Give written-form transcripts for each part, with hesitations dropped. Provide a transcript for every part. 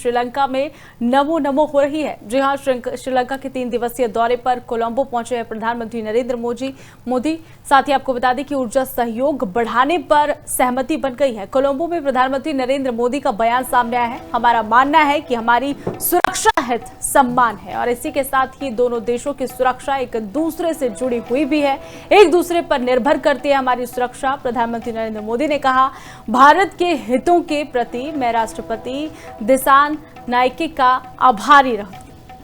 श्रीलंका में नमो नमो हो रही है। जी हां, श्रीलंका के 3 दिवसीय दौरे पर कोलंबो पहुंचे हैं प्रधानमंत्री नरेंद्र मोदी। साथ ही आपको बता दें कि ऊर्जा सहयोग बढ़ाने पर सहमति बन गई है। कोलंबो में प्रधानमंत्री नरेंद्र मोदी का बयान सामने आया है। हमारा मानना है कि हमारी सुरक्षा हित सम्मान है और इसी के साथ ही दोनों देशों की सुरक्षा एक दूसरे से जुड़ी हुई भी है, एक दूसरे पर निर्भर करती है हमारी सुरक्षा। प्रधानमंत्री नरेंद्र मोदी ने कहा, भारत के हितों के प्रति मैं राष्ट्रपति दिसानायके का आभारी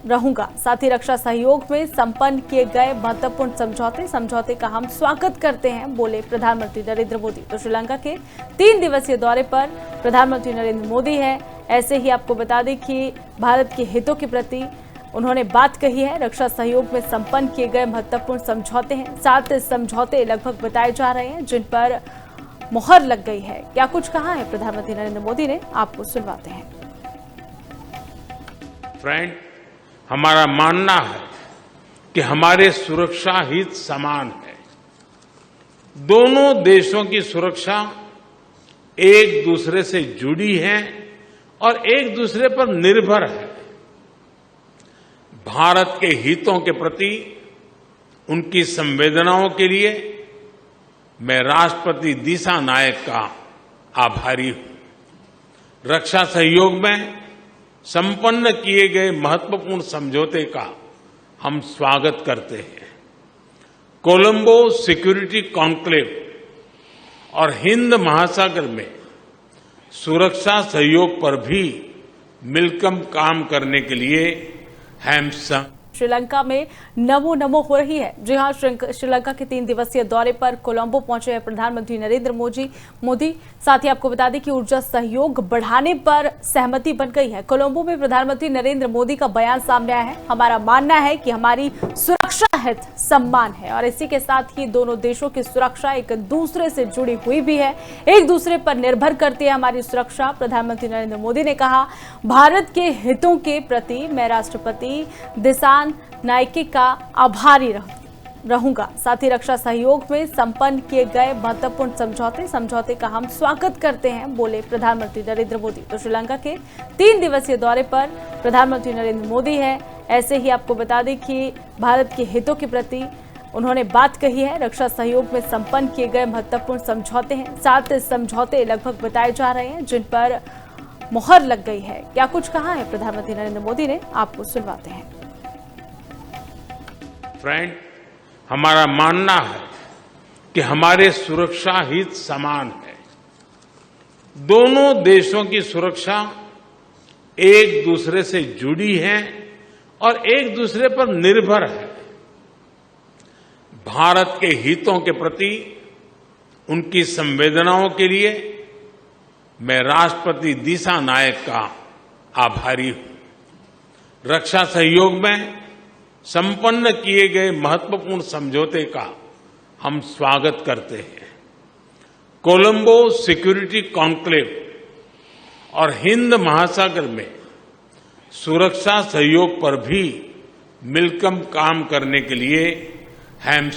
रहूंगा। साथ ही रक्षा सहयोग में संपन्न किए गए महत्वपूर्ण समझौते का हम स्वागत करते हैं, बोले प्रधानमंत्री नरेंद्र मोदी। तो श्रीलंका के 3 दिवसीय दौरे पर प्रधानमंत्री नरेंद्र मोदी है। ऐसे ही आपको बता दें कि भारत के हितों के प्रति उन्होंने बात कही है। रक्षा सहयोग में संपन्न किए गए महत्वपूर्ण समझौते हैं। 7 समझौते लगभग बताए जा रहे हैं जिन पर मुहर लग गई है। क्या कुछ कहा है प्रधानमंत्री नरेंद्र मोदी ने, आपको सुनवाते हैं। फ्रेंड, हमारा मानना है कि हमारे सुरक्षा हित समान है। दोनों देशों की सुरक्षा एक दूसरे से जुड़ी है और एक दूसरे पर निर्भर है। भारत के हितों के प्रति उनकी संवेदनाओं के लिए मैं राष्ट्रपति दिसानायक का आभारी हूं। रक्षा सहयोग में संपन्न किए गए महत्वपूर्ण समझौते का हम स्वागत करते हैं। कोलंबो सिक्योरिटी कॉन्क्लेव और हिंद महासागर में सुरक्षा सहयोग पर भी मिलकर काम करने के लिए हम श्रीलंका में नमो नमो हो रही है। जी हां, श्रीलंका के 3 दिवसीय दौरे पर कोलंबो पहुंचे हैं प्रधानमंत्री नरेंद्र मोदी। साथ ही आपको बता दें कि ऊर्जा सहयोग बढ़ाने पर सहमति बन गई है। कोलंबो में प्रधानमंत्री नरेंद्र मोदी का बयान सामने आया है। हमारा मानना है कि हमारी सुरक्षा हित सम्मान है और इसी के साथ ही दोनों देशों की सुरक्षा एक दूसरे से जुड़ी हुई भी है, एक दूसरे पर निर्भर करती है हमारी सुरक्षा। प्रधानमंत्री नरेंद्र मोदी ने कहा, भारत के हितों के प्रति मैं राष्ट्रपति दिसानायके का आभारी रहूंगा। साथ ही रक्षा सहयोग में संपन्न किए गए महत्वपूर्ण समझौते का हम स्वागत करते हैं, बोले प्रधानमंत्री नरेंद्र मोदी। तो श्रीलंका के 3 दिवसीय दौरे पर प्रधानमंत्री नरेंद्र मोदी है। ऐसे ही आपको बता दें कि भारत के हितों के प्रति उन्होंने बात कही है। रक्षा सहयोग में संपन्न किए गए महत्वपूर्ण समझौते हैं। 7 समझौते लगभग बताए जा रहे हैं जिन पर मुहर लग गई है। क्या कुछ कहा है प्रधानमंत्री नरेंद्र मोदी ने, आपको सुनवाते हैं। फ्रेंड, हमारा मानना है कि हमारे सुरक्षा हित समान है। दोनों देशों की सुरक्षा एक दूसरे से जुड़ी है और एक दूसरे पर निर्भर है। भारत के हितों के प्रति उनकी संवेदनाओं के लिए मैं राष्ट्रपति दिसानायक का आभारी हूं। रक्षा सहयोग में संपन्न किए गए महत्वपूर्ण समझौते का हम स्वागत करते हैं। कोलंबो सिक्योरिटी कॉन्क्लेव और हिंद महासागर में सुरक्षा सहयोग पर भी मिलकर काम करने के लिए हम